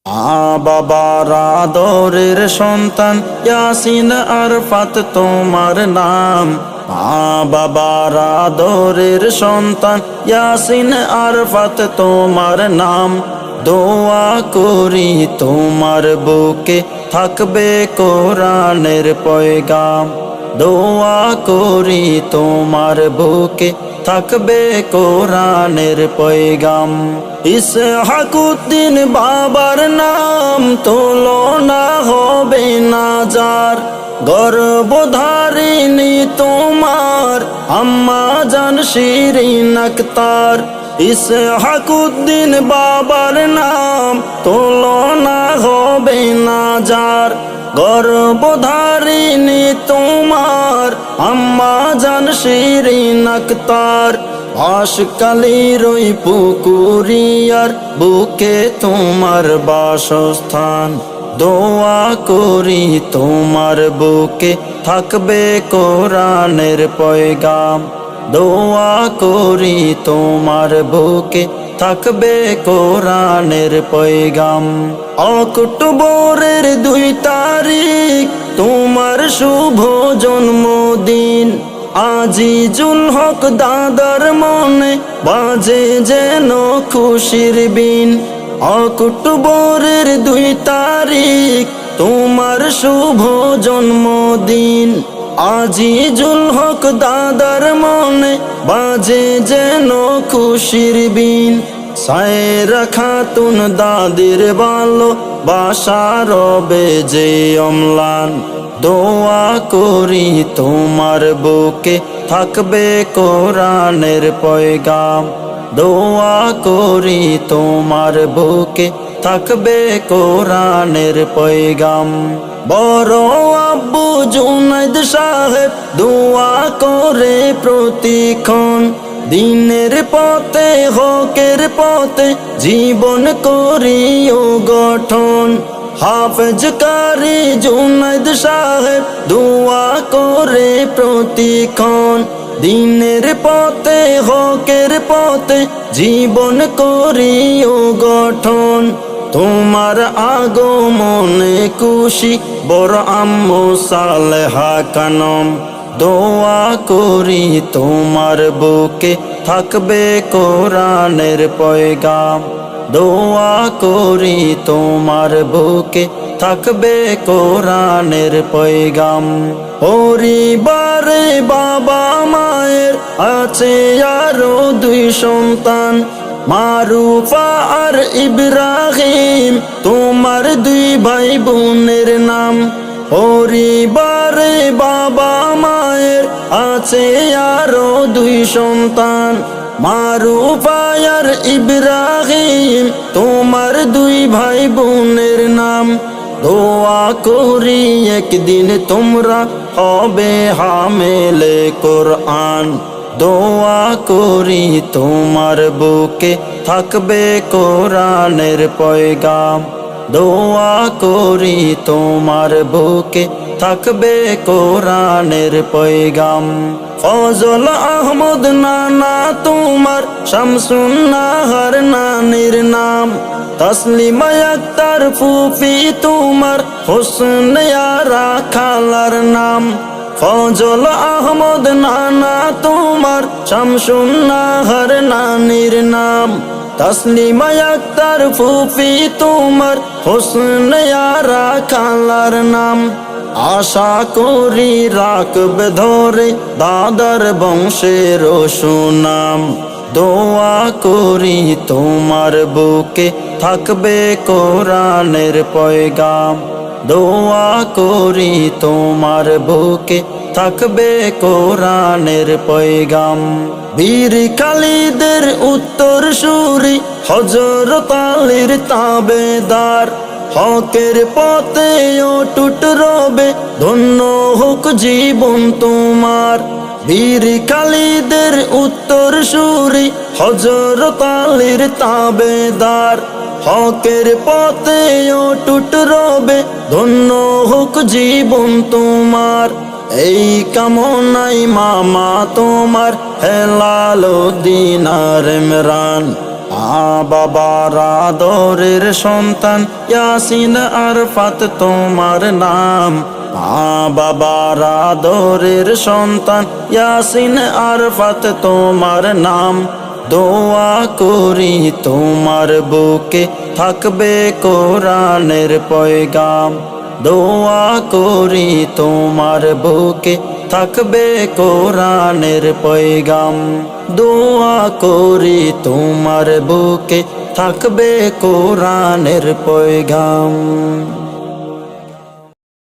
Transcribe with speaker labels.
Speaker 1: বাবার আদরের সন্তান ইয়াসিন আরফাত তোমার নাম। বাবার আদরের সন্তান ইয়াসিন আরফাত তোমার নাম। দোয়া করি তোমার বুকে থাকবে কোরআনের পয়গাম। দোয়া করি তোমার বুকে থাকবে কোরআনের পয়গাম। ইসহাকুদ্দিন বাবার নাম তুলনা হবে না যার। গর্ভধারিণী তোমার আম্মা জান শিরিন আক্তার। ইসহাকুদ্দিন বাবার নাম তুলনা হবে না যার। গর্ভধারিণী তোমার আম্মা জান শিরিন আক্তার। আশকালির ওই পুকুরিয়ার বুকে তোমার বাসস্থান। দোয়া করি তোমার বুকে থাকবে কোরআনের পয়গাম। দোয়া করি তোমার বুকে থাকবে কোরআনের পয়গাম। অক্টোবরের 2 তারিখ তোমার শুভ জন্মদিন। আজিজুল হক দাদার মনে বাজে যেন খুশির বিন। অক্টোবরের 2 তারিখ তোমার শুভ জন্মদিন। আজিজুল হক দাদার মনে বাজে যেন খুশির বিন। সায়রা খাতুন দাদির ভালো বাসার বেজে অম্লান। দোয়া করি তোমার বুকে থাকবে কোরআনের পয়গাম। দোয়া করি তোমার বুকে থাকবে কোরআনের পয়গাম। বড় আব্বু জুনাইদ সাহেব দোয়া করে প্রতিক্ষণ। দিনের পথে হকের পথে জীবন করিও গঠন। হাফেজ কারি জুনাইদ সাহেব দোয়া করে প্রতিক্ষণ। দিনের পথে হকের পথে জীবন করিও গঠন। তোমার আগমনে খুশি বড় আম্মু সালেহা খানম। দোয়া করি তোমার বুকে থাকবে কোরআনের পয়গাম। দোয়া করি তোমার বুকে থাকবে কোরআনের পয়গাম। পরিবারে বাবা মায়ের আছে আরো 2 সন্তান। মারুফা আর ইব্রাহিম তোমার 2 ভাই বোনের নাম। পরিবারে বাবা মায়ের আছে আরো 2 সন্তান। মারুফা আর ইব্রাহিম তোমার 2 ভাই বোনের নাম। দোয়া করি একদিন তোমরা হবে হামেলে কোরআন। দোয়া করি তোমার বুকে থাকবে কোরআনের পয়গাম। দোয়া করি তোমার বুকে থাকবে কোরআনের পয়গাম। ফজল আহমদ নানা তোমার শামসুন নাহার নানির নাম। তসলিমা আক্তার ফুফি তোমার হোসনে আরা খালার নাম। ফজল আহমদ নানা তোমার শামসুন নাহার নানির নাম। তসলিমা আক্তার ফুফি তোমার হোসনে আরা খালার নাম। আশা করি রাখবে ধরে দাদার বংশের সুনাম। দোয়া করি তোমার বুকে থাকবে কোরআনের পয়গাম। দোয়া করি তোমার বুকে থাকবে কোরআনের পয়গাম। বীর খালিদের উত্তর সুরি হযরত আলীর তাবেদার। হকের পথে অটুট রবে ধন্য হোক জীবন তোমার। বীর খালিদের উত্তর সুরি হযরত আলীর তাবেদার। হকের পথে অটুট রবে ধন্য হোক জীবন তোমার। এই কামনাই মামা তোমার হেলাল উদ্দিন আর ইমরান। বাবার আদরের সন্তান ইয়াসিন আরফাত তোমার নাম। বাবার আদরের সন্তান ইয়াসিন আরফাত তোমার নাম। দোয়া করি তোমার বুকে থাকবে কোরআনের পয়গাম। দোয়া করি তোমার বুকে থাকবে কোরআনের পয়গাম। দোয়া করি তোমার বুকে থাকবে কোরআনের পয়গাম।